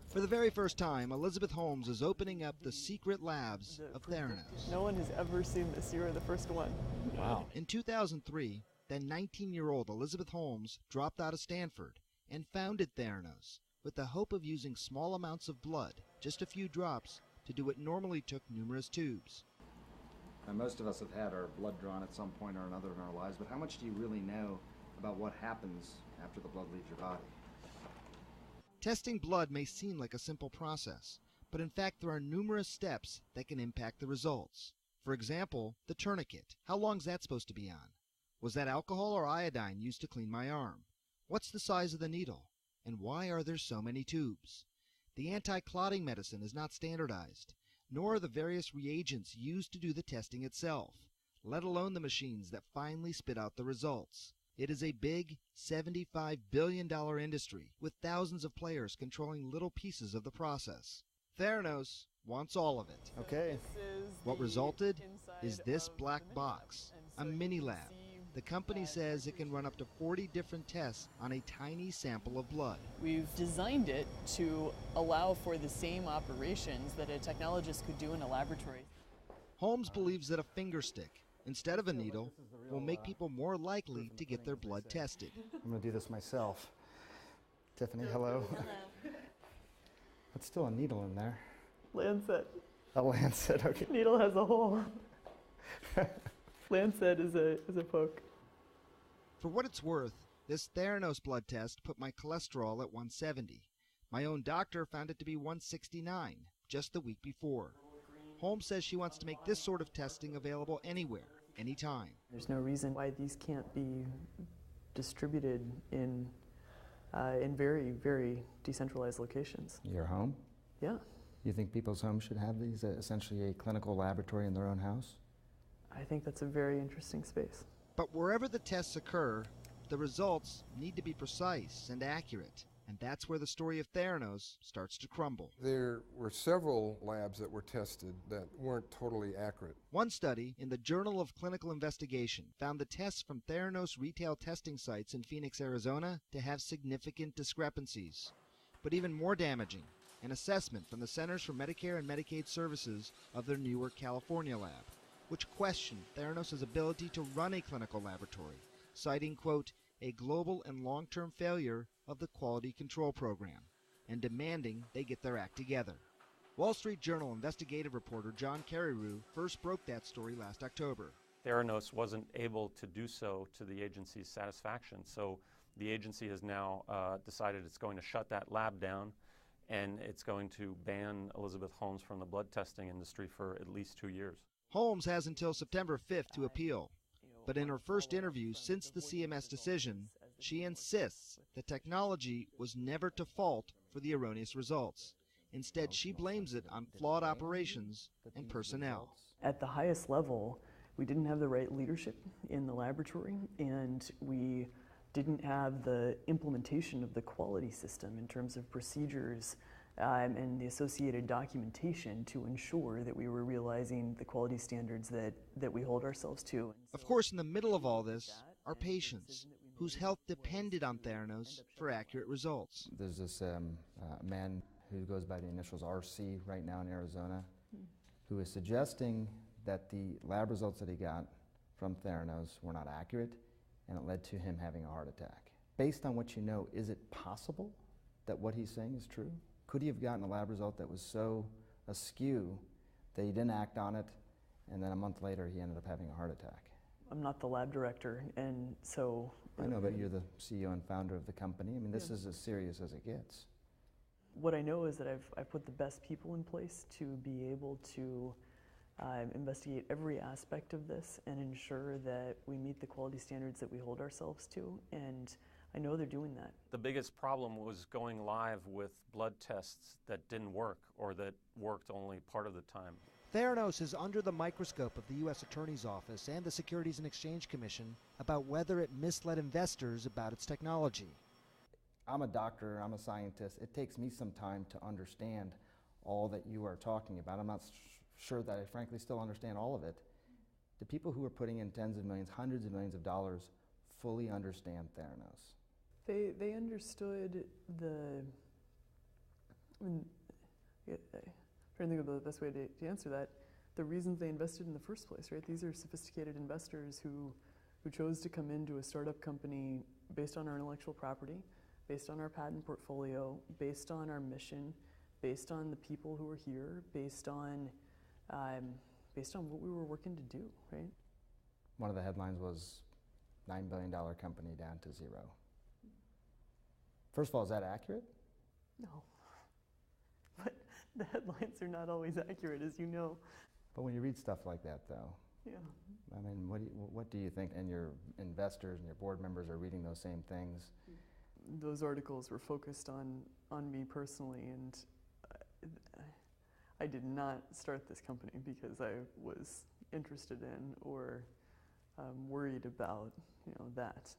For the very first time, Elizabeth Holmes is opening up the secret labs of Theranos. No one has ever seen this. You are the first one. Wow. In 2003, then 19-year-old Elizabeth Holmes dropped out of Stanford and founded Theranos with the hope of using small amounts of blood, just a few drops, to do what normally took numerous tubes. Now, most of us have had our blood drawn at some point or another in our lives, but how much do you really know about what happens after the blood leaves your body? Testing blood may seem like a simple process, but in fact there are numerous steps that can impact the results. For example, the tourniquet. How long is that supposed to be on? Was that alcohol or iodine used to clean my arm? What's the size of the needle? And why are there so many tubes? The anti-clotting medicine is not standardized, nor are the various reagents used to do the testing itself, let alone the machines that finally spit out the results. It is a big $75 billion industry with thousands of players controlling little pieces of the process. Theranos wants all of it. Okay. What resulted is this black box, a mini lab. The company says it can run up to 40 different tests on a tiny sample of blood. We've designed it to allow for the same operations that a technologist could do in a laboratory. Holmes believes that a finger stick, instead of a needle, will make people more likely to get their blood tested. I'm going to do this myself. Tiffany, hello. It's still a needle in there. Lancet. A lancet, okay. Needle has a hole. Lancet is a poke. For what it's worth, this Theranos blood test put my cholesterol at 170. My own doctor found it to be 169 just the week before. Holmes says she wants to make this sort of testing available anywhere, anytime. There's no reason why these can't be distributed in very, very decentralized locations. Your home? Yeah. You think people's homes should have these, essentially a clinical laboratory in their own house? I think that's a very interesting space. But wherever the tests occur, the results need to be precise and accurate. And that's where the story of Theranos starts to crumble. There were several labs that were tested that weren't totally accurate. One study in the Journal of Clinical Investigation found the tests from Theranos retail testing sites in Phoenix, Arizona to have significant discrepancies. But even more damaging, an assessment from the Centers for Medicare and Medicaid Services of their Newark, California lab, which questioned Theranos' ability to run a clinical laboratory, citing, quote, a global and long-term failure of the quality control program, and demanding they get their act together. Wall Street Journal investigative reporter John Carreyrou first broke that story last October. Theranos wasn't able to do so to the agency's satisfaction, so the agency has now decided it's going to shut that lab down, and it's going to ban Elizabeth Holmes from the blood testing industry for at least 2 years. Holmes has until September 5th to appeal. But in her first interview since the CMS decision, she insists the technology was never to fault for the erroneous results. Instead, she blames it on flawed operations and personnel. At the highest level, we didn't have the right leadership in the laboratory, and we didn't have the implementation of the quality system in terms of procedures and the associated documentation to ensure that we were realizing the quality standards that we hold ourselves to. Of course, in the middle of all this are patients whose health depended on Theranos for accurate results. There's this man who goes by the initials RC right now in Arizona, who is suggesting that the lab results that he got from Theranos were not accurate, and it led to him having a heart attack. Based on what you know, is it possible that what he's saying is true? Could he have gotten a lab result that was so askew that he didn't act on it, and then a month later he ended up having a heart attack? I'm not the lab director, and so... I know, but you're the CEO and founder of the company. I mean, this is as serious as it gets. What I know is that I've put the best people in place to be able to investigate every aspect of this and ensure that we meet the quality standards that we hold ourselves to, and I know they're doing that. The biggest problem was going live with blood tests that didn't work or that worked only part of the time. Theranos is under the microscope of the U.S. Attorney's Office and the Securities and Exchange Commission about whether it misled investors about its technology. I'm a doctor, I'm a scientist. It takes me some time to understand all that you are talking about. I'm not sure that I frankly still understand all of it. The people who are putting in tens of millions, hundreds of millions of dollars fully understand Theranos. They understood the mean, I'm trying to think of the best way to answer that. The reasons they invested in the first place, right? These are sophisticated investors who chose to come into a startup company based on our intellectual property, based on our patent portfolio, based on our mission, based on the people who were here, based on what we were working to do, right? One of the headlines was $9 billion company down to zero. First of all, is that accurate? No. But the headlines are not always accurate, as you know. But when you read stuff like that, though, Yeah. I mean, what do you think? And your investors and your board members are reading those same things. Those articles were focused on me personally, and I did not start this company because I was interested in or worried about, that.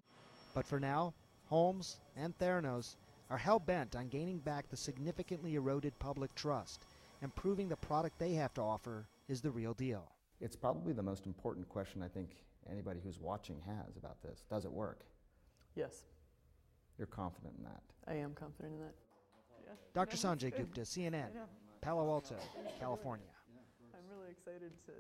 But for now, Holmes and Theranos are hell-bent on gaining back the significantly eroded public trust and proving the product they have to offer is the real deal. It's probably the most important question I think anybody who's watching has about this. Does it work? Yes. You're confident in that? I am confident in that. Yeah. Dr. No, that's Sanjay good. Gupta, CNN, I know. Palo Alto, California. I'm really excited to